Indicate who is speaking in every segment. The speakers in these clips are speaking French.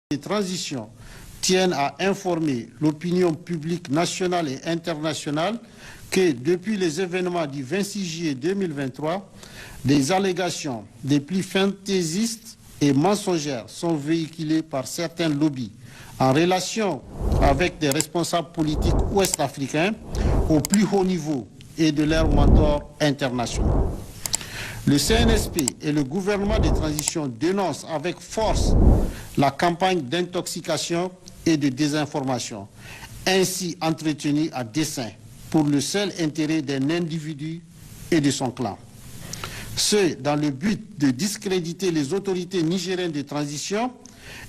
Speaker 1: de transition tiennent à informer l'opinion publique nationale et internationale que depuis les événements du 26 juillet 2023, des allégations des plus fantaisistes et mensongères sont véhiculées par certains lobbies en relation avec des responsables politiques ouest-africains au plus haut niveau et de leurs mentors internationaux. Le CNSP et le gouvernement de transition dénoncent avec force la campagne d'intoxication et de désinformation, ainsi entretenue à dessein pour le seul intérêt d'un individu et de son clan. Ce, dans le but de discréditer les autorités nigériennes de transition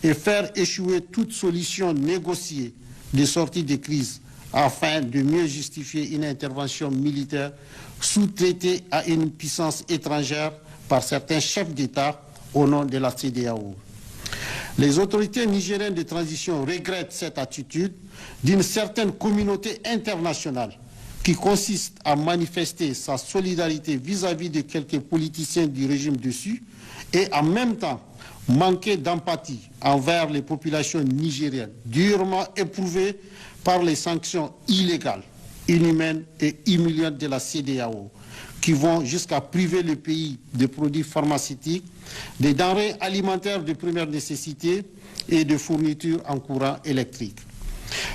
Speaker 1: et faire échouer toute solution négociée de sortie de crise afin de mieux justifier une intervention militaire sous-traitée à une puissance étrangère par certains chefs d'État au nom de la CEDEAO. Les autorités nigériennes de transition regrettent cette attitude d'une certaine communauté internationale qui consiste à manifester sa solidarité vis-à-vis de quelques politiciens du régime dessus et en même temps manquer d'empathie envers les populations nigériennes durement éprouvées par les sanctions illégales, inhumaines et humiliantes de la CEDEAO, qui vont jusqu'à priver le pays de produits pharmaceutiques, des denrées alimentaires de première nécessité et de fournitures en courant électrique.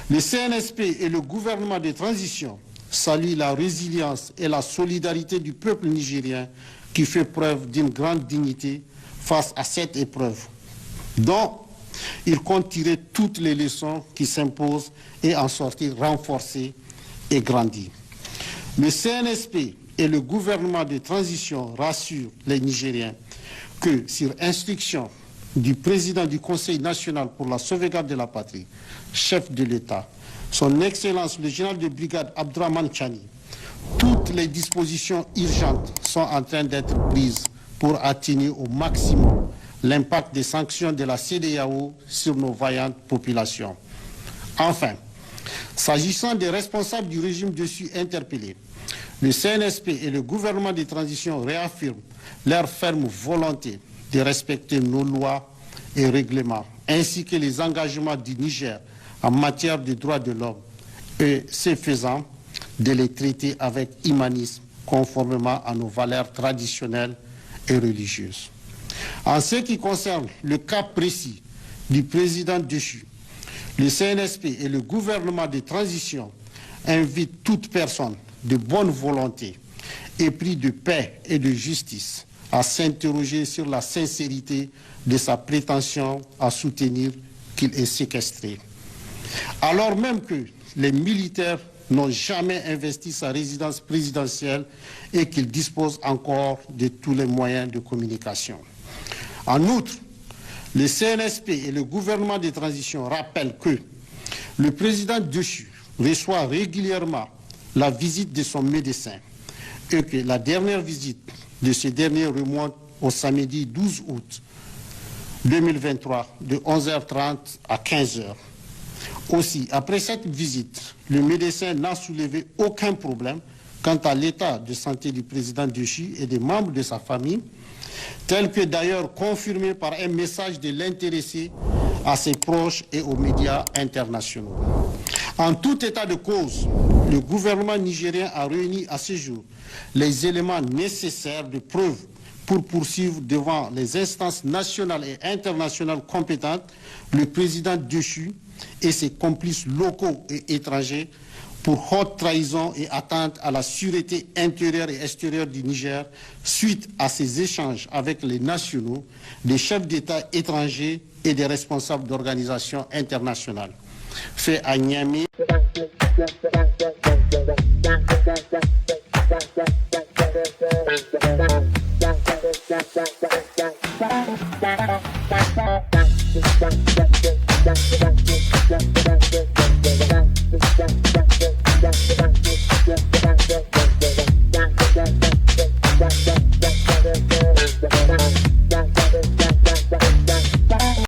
Speaker 1: Le CNSP et le gouvernement de transition saluent la résilience et la solidarité du peuple nigérien qui fait preuve d'une grande dignité face à cette épreuve, dont il compte tirer toutes les leçons qui s'imposent et en sortir renforcé et grandi. Le CNSP et le gouvernement de transition rassurent les Nigériens que, sur instruction du président du Conseil national pour la sauvegarde de la patrie, chef de l'État, son Excellence le général de brigade Abdourahmane Tchani, toutes les dispositions urgentes sont en train d'être prises pour atténuer au maximum l'impact des sanctions de la CEDEAO sur nos vaillantes populations. Enfin, s'agissant des responsables du régime dessus interpellés, le CNSP et le gouvernement de transition réaffirment leur ferme volonté de respecter nos lois et règlements, ainsi que les engagements du Niger en matière de droits de l'homme, et ce faisant, de les traiter avec humanisme, conformément à nos valeurs traditionnelles et religieuses. En ce qui concerne le cas précis du président déchu, le CNSP et le gouvernement de transition invitent toute personne de bonne volonté, épris de paix et de justice, à s'interroger sur la sincérité de sa prétention à soutenir qu'il est séquestré. Alors même que les militaires n'ont jamais investi sa résidence présidentielle et qu'ils disposent encore de tous les moyens de communication. En outre, le CNSP et le gouvernement de transition rappellent que le président déchu reçoit régulièrement la visite de son médecin et que la dernière visite de ce dernier remonte au samedi 12 août 2023 de 11h30 à 15h. Aussi, après cette visite, le médecin n'a soulevé aucun problème quant à l'état de santé du président déchu et des membres de sa famille, tel que d'ailleurs confirmé par un message de l'intéressé à ses proches et aux médias internationaux. En tout état de cause, le gouvernement nigérien a réuni à ce jour les éléments nécessaires de preuve pour poursuivre devant les instances nationales et internationales compétentes le président déchu et ses complices locaux et étrangers pour haute trahison et atteinte à la sûreté intérieure et extérieure du Niger suite à ses échanges avec les nationaux, des chefs d'État étrangers et des responsables d'organisations internationales. Fait à Niamey.